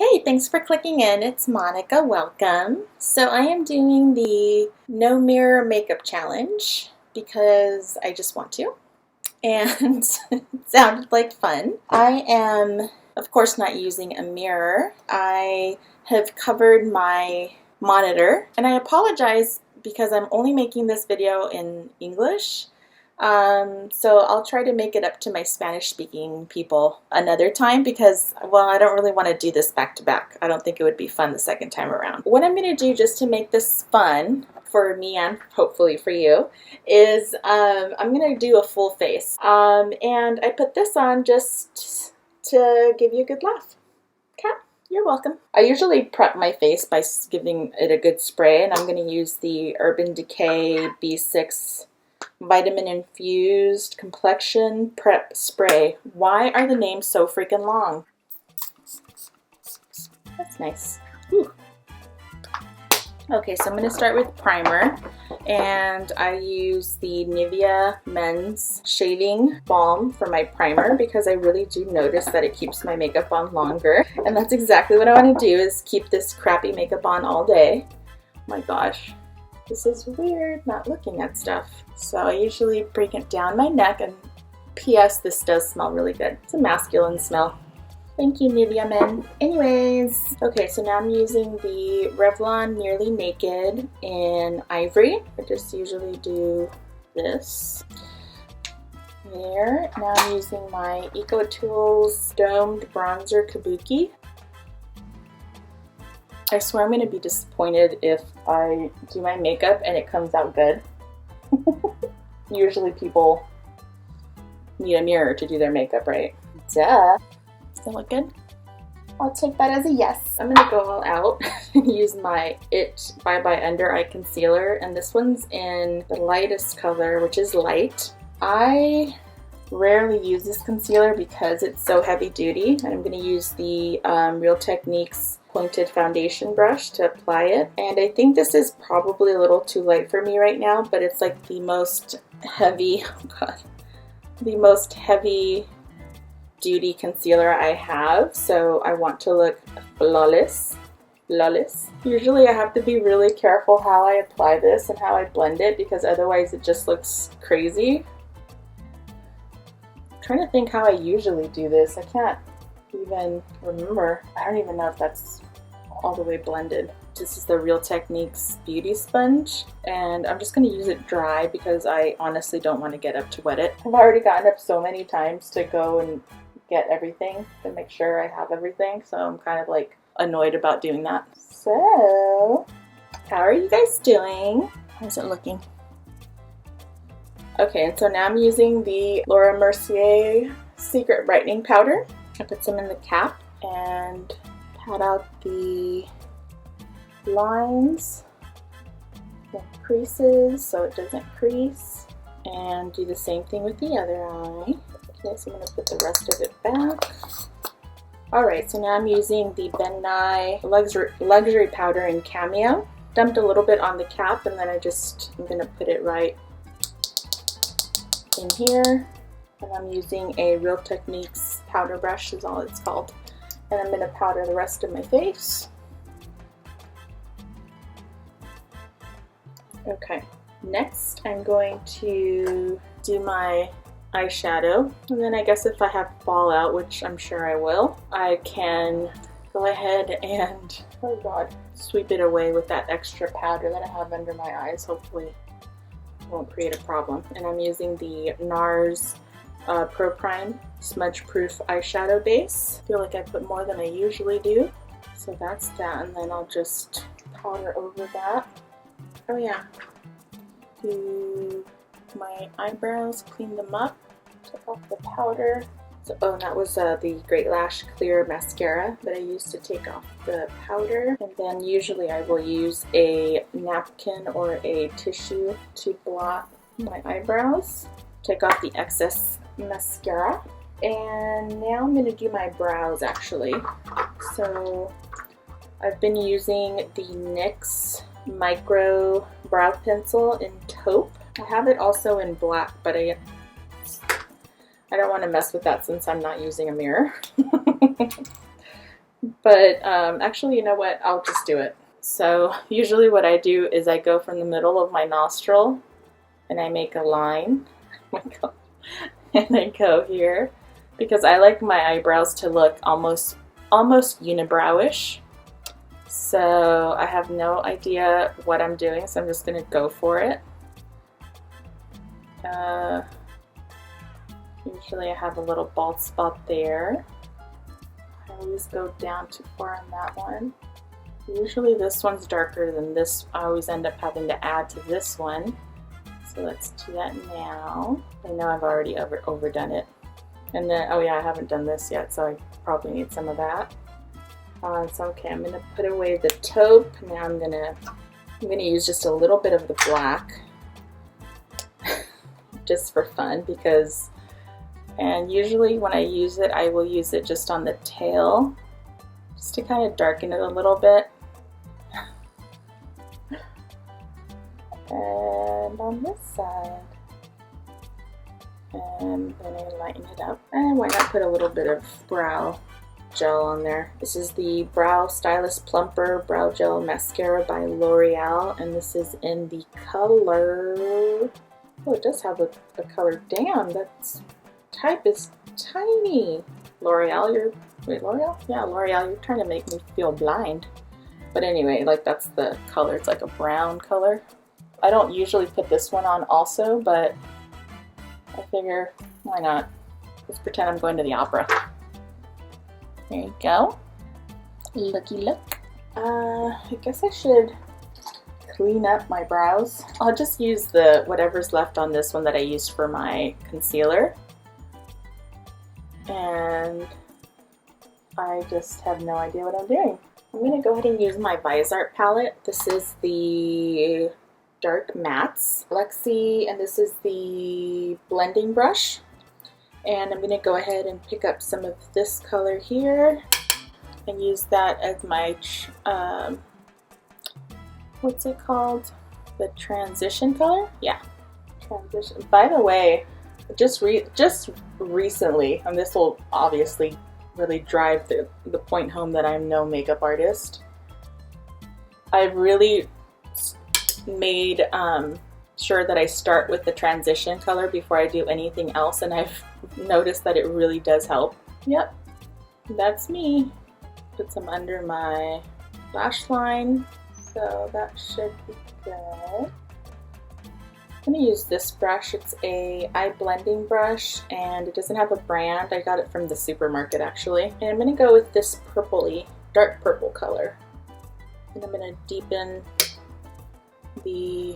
Hey, thanks for clicking in. It's Monica. Welcome. So I am doing the no mirror makeup challenge because I just want to, and it sounded like fun. I am, of course, not using a mirror. I have covered my monitor, and I apologize because I'm only making this video in English. So I'll try to make it up to my Spanish-speaking people another time because, well, I don't really want to do this back to back. I don't think it would be fun the second time around. What I'm going to do just to make this fun for me and hopefully for you is I'm going to do a full face. And I put this on just to give you a good laugh. Okay? You're welcome. I usually prep my face by giving it a good spray, and I'm going to use the Urban Decay B6 Vitamin Infused Complexion Prep Spray. Why are the names so freaking long? That's nice. Ooh. Okay, so I'm going to start with primer, and I use the Nivea Men's Shaving Balm for my primer because I really do notice that it keeps my makeup on longer, and that's exactly what I want to do, is keep this crappy makeup on all day. Oh my gosh. This is weird, not looking at stuff. So I usually bring it down my neck, and P.S. this does smell really good. It's a masculine smell. Thank you, Nivea Men. Anyways, okay, so now I'm using the Revlon Nearly Naked in Ivory. I just usually do this. There. Now I'm using my EcoTools Domed Bronzer Kabuki. I swear I'm going to be disappointed if I do my makeup and it comes out good. Usually people need a mirror to do their makeup, right? Duh. Does that look good? I'll take that as a yes. I'm going to go all out and use my IT Bye Bye Under Eye Concealer, and this one's in the lightest color, which is light. I rarely use this concealer because it's so heavy duty, and I'm going to use the Real Techniques pointed foundation brush to apply it. And I think this is probably a little too light for me right now, but it's like the most heavy, oh god, the most heavy duty concealer I have, so I want to look flawless. Usually I have to be really careful how I apply this and how I blend it because otherwise it just looks crazy. I'm trying to think how I usually do this. I can't even remember. I don't even know if that's all the way blended. This is the Real Techniques Beauty Sponge, and I'm just going to use it dry because I honestly don't want to get up to wet it. I've already gotten up so many times to go and get everything to make sure I have everything, so I'm kind of like annoyed about doing that. So, how are you guys doing? How's it looking? Okay, and so now I'm using the Laura Mercier Secret Brightening Powder. I put some in the cap and pat out the lines, the creases so it doesn't crease, and do the same thing with the other eye. Okay, so I'm going to put the rest of it back. Alright, so now I'm using the Ben Nye Luxury Powder in Cameo. Dumped a little bit on the cap, and then I'm going to put it right in here. And I'm using a Real Techniques powder brush is all it's called. And I'm going to powder the rest of my face. Okay, next I'm going to do my eyeshadow. And then I guess if I have fallout, which I'm sure I will, I can go ahead and, oh god, sweep it away with that extra powder that I have under my eyes. Hopefully it won't create a problem. And I'm using the NARS Pro Prime Smudge Proof Eyeshadow Base. I feel like I put more than I usually do. So that's that, and then I'll just powder over that. Oh yeah. Do my eyebrows, clean them up, take off the powder. So, oh, that was the Great Lash Clear Mascara that I used to take off the powder. And then usually I will use a napkin or a tissue to blot my eyebrows. Take off the excess mascara. And now I'm going to do my brows actually. So I've been using the NYX Micro Brow Pencil in taupe. I have it also in black, but I don't want to mess with that since I'm not using a mirror. But actually, you know what? I'll just do it. So usually what I do is I go from the middle of my nostril and I make a line. And I go here because I like my eyebrows to look almost unibrowish. So I have no idea what I'm doing, so I'm just gonna go for it. Usually I have a little bald spot there. I always go down too far on that one. Usually this one's darker than this. I always end up having to add to this one. So let's do that now. I know I've already overdone it. And then, oh yeah, I haven't done this yet, so I probably need some of that. So okay, I'm gonna put away the taupe. Now I'm gonna use just a little bit of the black, just for fun, because, and usually when I use it, I will use it just on the tail, just to kind of darken it a little bit. And on this side, and then I lighten it up. And why not put a little bit of brow gel on there. This is the Brow Stylist Plumper Brow Gel Mascara by L'Oreal, and this is in the color, oh, it does have a color. Damn, that type is tiny. L'Oreal, wait, L'Oreal? Yeah, L'Oreal, you're trying to make me feel blind. But anyway, like, that's the color. It's like a brown color. I don't usually put this one on also, but I figure, why not? Let's pretend I'm going to the opera. There you go. Looky look. I guess I should clean up my brows. I'll just use the whatever's left on this one that I used for my concealer. And I just have no idea what I'm doing. I'm going to go ahead and use my Visart palette. This is the Dark Mattes Lexi, and this is the blending brush. And I'm going to go ahead and pick up some of this color here and use that as my, what's it called? The transition color? Yeah, transition. By the way, just recently, and this will obviously really drive the point home that I'm no makeup artist, I've really made sure that I start with the transition color before I do anything else, and I've noticed that it really does help. Yep, that's me. Put some under my lash line, so that should be good. I'm going to use this brush. It's a eye blending brush, and it doesn't have a brand. I got it from the supermarket actually. And I'm going to go with this purpley, dark purple color. And I'm going to deepen the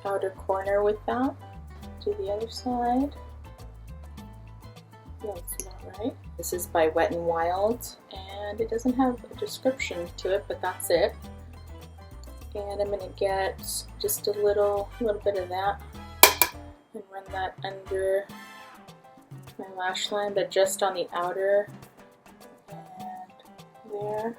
outer corner with that. Do the other side. No, it's not right. This is by Wet n Wild, and it doesn't have a description to it, but that's it. And I'm going to get just a little bit of that and run that under my lash line, but just on the outer and there.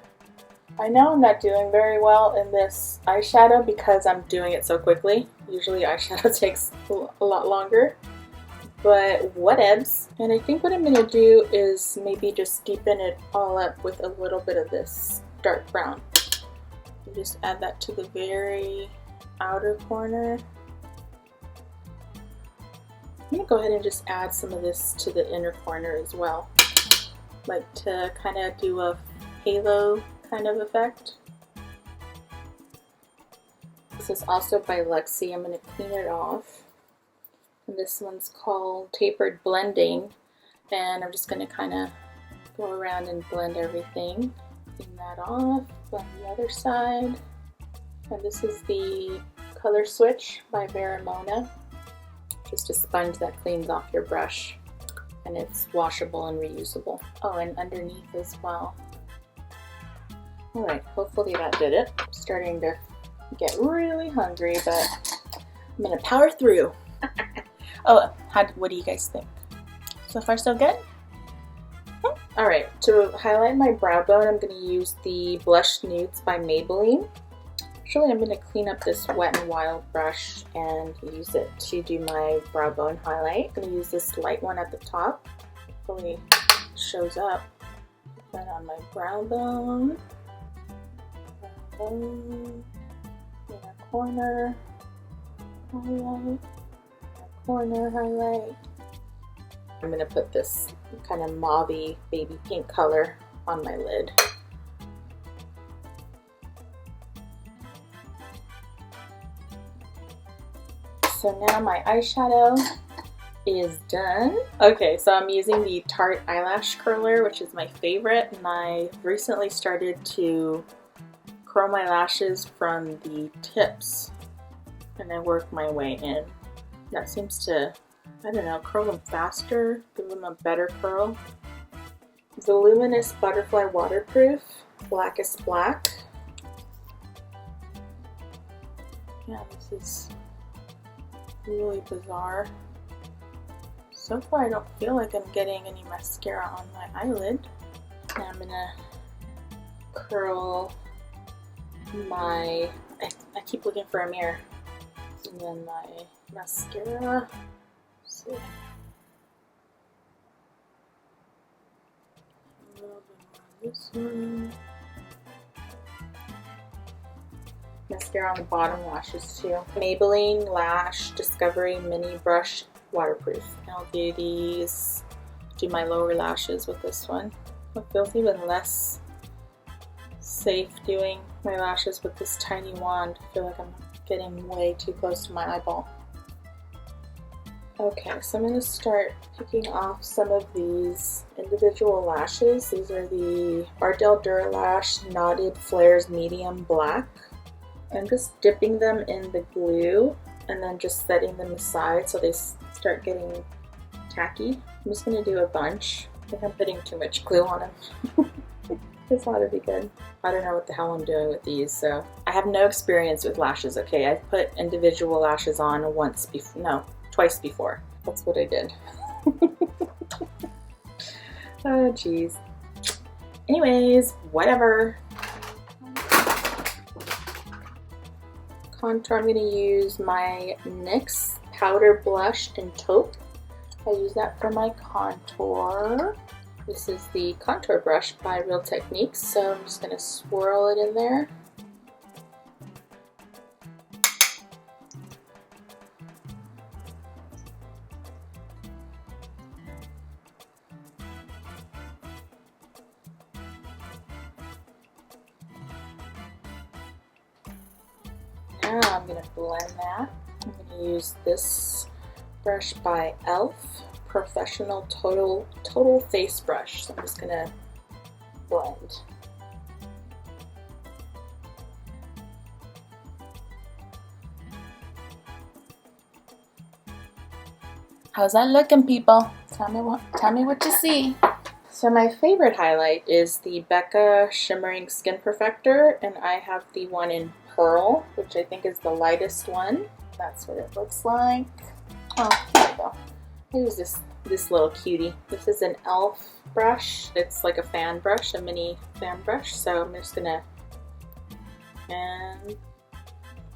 I know I'm not doing very well in this eyeshadow because I'm doing it so quickly. Usually eyeshadow takes a lot longer, but whatevs. And I think what I'm going to do is maybe just deepen it all up with a little bit of this dark brown. And just add that to the very outer corner. I'm going to go ahead and just add some of this to the inner corner as well, like to kind of do a halo kind of effect. This is also by Lexi. I'm going to clean it off. And this one's called Tapered Blending, and I'm just going to kind of go around and blend everything. Clean that off. On the other side. And this is the Color Switch by Veramona. Just a sponge that cleans off your brush, and it's washable and reusable. Oh, and underneath as well. Alright, hopefully that did it. I'm starting to get really hungry, but I'm gonna power through. Oh, what do you guys think? So far so good? Alright, to highlight my brow bone, I'm going to use the Blush Nudes by Maybelline. Actually, I'm going to clean up this Wet n Wild brush and use it to do my brow bone highlight. I'm going to use this light one at the top. Hopefully it shows up. Then on my brow bone, inner corner, highlight, corner highlight. I'm going to put this kind of mauve-y baby pink color on my lid. So now my eyeshadow is done. Okay, so I'm using the Tarte eyelash curler, which is my favorite, and I recently started to curl my lashes from the tips and I work my way in. That seems to, I don't know, curl them faster, give them a better curl. Voluminous Butterfly Waterproof, Blackest Black. Yeah, this is really bizarre. So far I don't feel like I'm getting any mascara on my eyelid. Now I'm gonna curl my, I keep looking for a mirror. And then my mascara. Let's see. A little bit more on this one. Mascara on the bottom lashes too. Maybelline Lash Discovery Mini Brush Waterproof. I'll do these, do my lower lashes with this one. It feels even less safe doing my lashes with this tiny wand. I feel like I'm getting way too close to my eyeball. Okay, so I'm going to start picking off some of these individual lashes. These are the Ardell Duralash Knotted Flares Medium Black. I'm just dipping them in the glue and then just setting them aside so they start getting tacky. I'm just going to do a bunch. I think I'm putting too much glue on them. This ought to be good. I don't know what the hell I'm doing with these, so. I have no experience with lashes, okay? I've put individual lashes on once before, no, twice before. That's what I did. Oh, geez. Anyways, whatever. Contour, I'm gonna use my NYX Powder Blush in Taupe. I use that for my contour. This is the contour brush by Real Techniques, so I'm just going to swirl it in there. Now I'm going to blend that. I'm going to use this brush by e.l.f. Professional Total Face Brush. So I'm just gonna blend. How's that looking, people? Tell me what you see. So my favorite highlight is the Becca Shimmering Skin Perfector, and I have the one in Pearl, which I think is the lightest one. That's what it looks like. Oh, here we go. I use this little cutie. This is an e.l.f. brush. It's like a fan brush, a mini fan brush. So I'm just gonna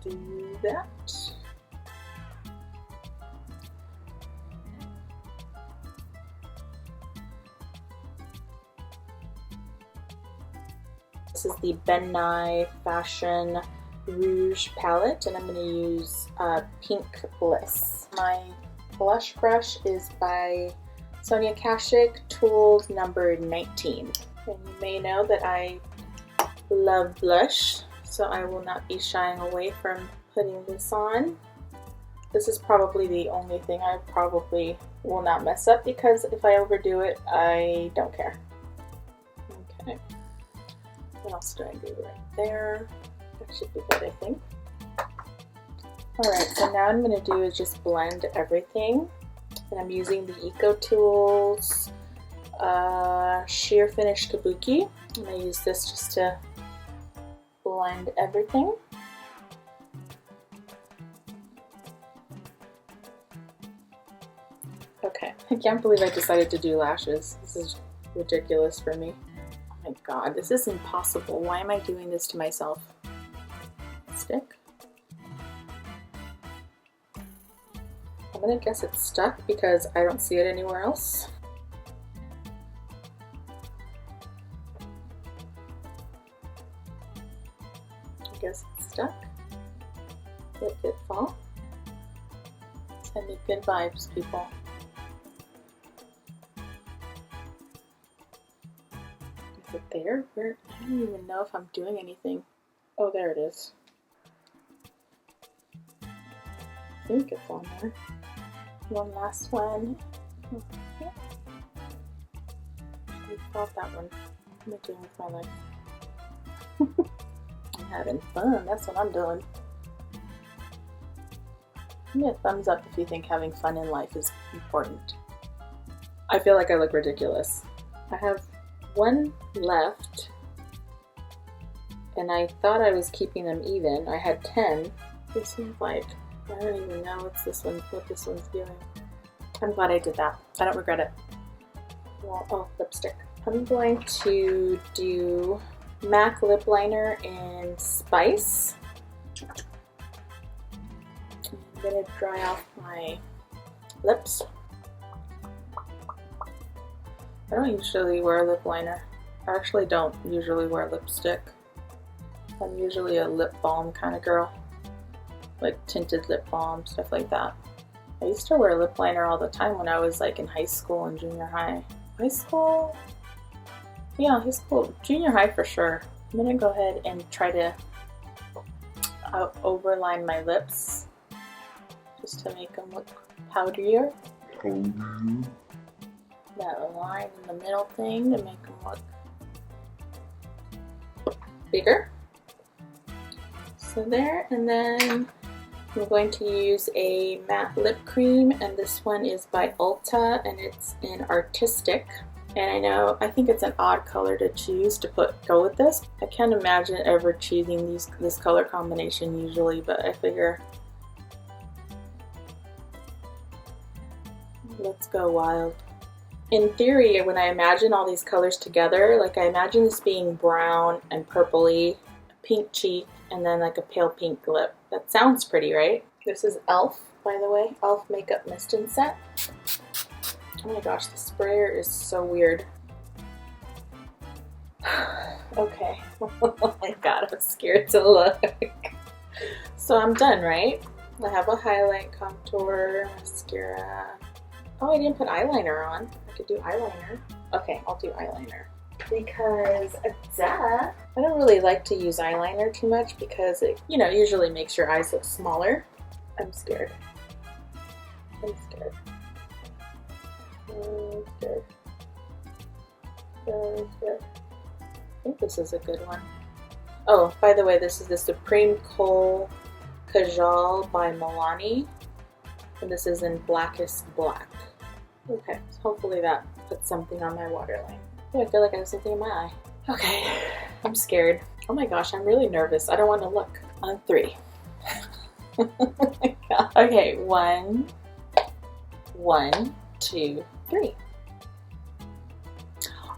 do that. This is the Ben Nye Fashion Rouge palette, and I'm going to use Pink Bliss. My blush brush is by Sonia Kashuk, Tools number 19. And you may know that I love blush, so I will not be shying away from putting this on. This is probably the only thing I probably will not mess up, because if I overdo it, I don't care. Okay. What else do I do right there? That should be good, I think. Alright, so now what I'm going to do is just blend everything. And I'm using the Eco Tools Sheer Finish Kabuki. I'm going to use this just to blend everything. Okay, I can't believe I decided to do lashes. This is ridiculous for me. Oh my god, this is impossible. Why am I doing this to myself? Stick? I'm gonna guess it's stuck because I don't see it anywhere else. I guess it's stuck. Let it fall. Send me good vibes, people. Is it there? Where? I don't even know if I'm doing anything. Oh, there it is. I think it's on there. One last one. Okay. I thought that one. What am I doing with my life? I'm having fun. That's what I'm doing. Give me a thumbs up if you think having fun in life is important. I feel like I look ridiculous. I have one left, and I thought I was keeping them even. I had 10. This one's like, I don't even know what this one's doing. I'm glad I did that. I don't regret it. Well, oh, lipstick. I'm going to do MAC lip liner in Spice. I'm going to dry off my lips. I don't usually wear lip liner. I actually don't usually wear lipstick. I'm usually a lip balm kind of girl. Like tinted lip balm, stuff like that. I used to wear lip liner all the time when I was like in high school and junior high. High school? Yeah, high school. Junior high for sure. I'm going to go ahead and try to overline my lips. Just to make them look powderier. That line in the middle thing to make them look bigger. So there, and then I'm going to use a matte lip cream, and this one is by Ulta, and it's in Artistic. And I think it's an odd color to choose to go with this. I can't imagine ever choosing this color combination usually, but I figure let's go wild. In theory, when I imagine all these colors together, like I imagine this being brown and purpley, pink cheek, and then like a pale pink lip. That sounds pretty, right? This is e.l.f., by the way. e.l.f. Makeup Mist and Set. Oh my gosh, the sprayer is so weird. Okay. Oh my god, I'm scared to look. So I'm done, right? I have a highlight, contour, mascara. Oh, I didn't put eyeliner on. I could do eyeliner. Okay, I'll do eyeliner. Because, duh, I don't really like to use eyeliner too much because it, usually makes your eyes look smaller. I'm scared. I'm scared. I'm scared. I'm scared. I think this is a good one. Oh, by the way, this is the Supreme Kohl Kajal by Milani. And this is in Blackest Black. Okay, so hopefully that puts something on my waterline. Oh, I feel like I have something in my eye. Okay, I'm scared. Oh my gosh, I'm really nervous. I don't want to look. On 3. Oh my god. Okay, 1, 2, 3.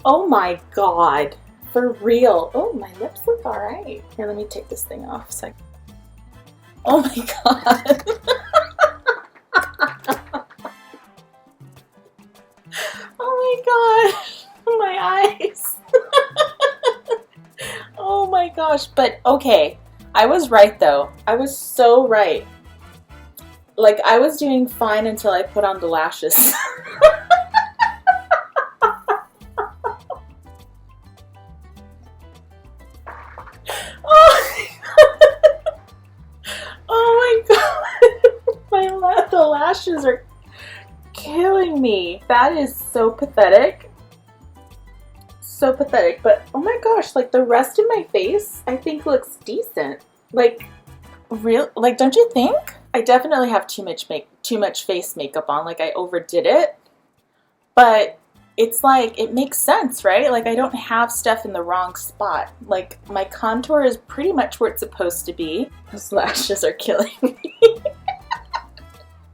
Oh my god. For real. Oh, my lips look alright. Here, let me take this thing off. Oh my god. Oh my gosh. My eyes. Oh my gosh. But okay. I was right though. I was so right. Like, I was doing fine until I put on the lashes. Oh my god. The lashes are killing me. That is so pathetic. So pathetic. But oh my gosh, like the rest of my face I think looks decent. Like don't you think? I definitely have too much face makeup on. Like I overdid it. But it's like it makes sense, right? Like I don't have stuff in the wrong spot. Like my contour is pretty much where it's supposed to be. Those lashes are killing me.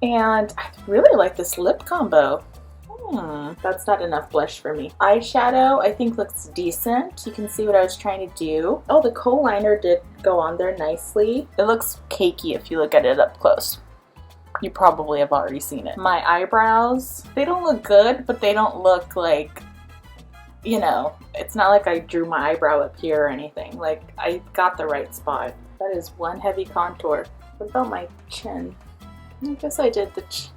And I really like this lip combo. That's not enough blush for me. Eyeshadow I think looks decent. You can see what I was trying to do. Oh, the kohl liner did go on there nicely. It looks cakey if you look at it up close. You probably have already seen it. My eyebrows, they don't look good, but they don't look like, it's not like I drew my eyebrow up here or anything. Like, I got the right spot. That is one heavy contour. What about my chin? I guess I did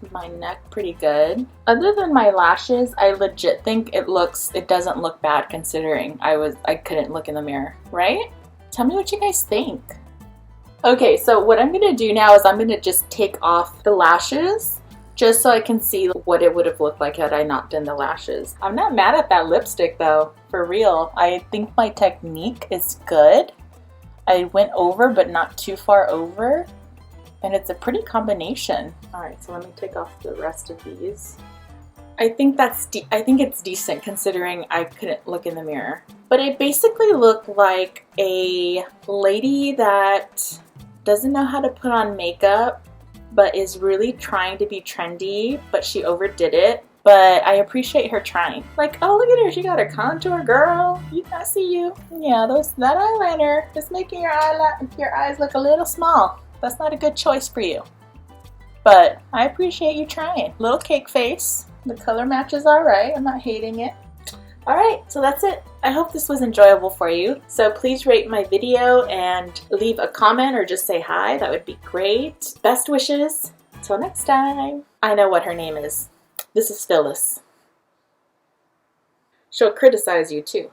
my neck pretty good. Other than my lashes, I legit think it doesn't look bad considering I couldn't look in the mirror, right? Tell me what you guys think. Okay, so what I'm gonna do now is I'm gonna just take off the lashes just so I can see what it would have looked like had I not done the lashes. I'm not mad at that lipstick though, for real. I think my technique is good. I went over but not too far over. And it's a pretty combination. All right, so let me take off the rest of these. I think it's decent considering I couldn't look in the mirror. But I basically look like a lady that doesn't know how to put on makeup, but is really trying to be trendy, but she overdid it. But I appreciate her trying. Like, oh, look at her, she got a contour, girl. I see you. Yeah, that eyeliner is making your eyes look a little small. That's not a good choice for you. But I appreciate you trying. Little cake face. The color match is alright. I'm not hating it. Alright, so that's it. I hope this was enjoyable for you. So please rate my video and leave a comment or just say hi. That would be great. Best wishes. Till next time. I know what her name is. This is Phyllis. She'll criticize you too.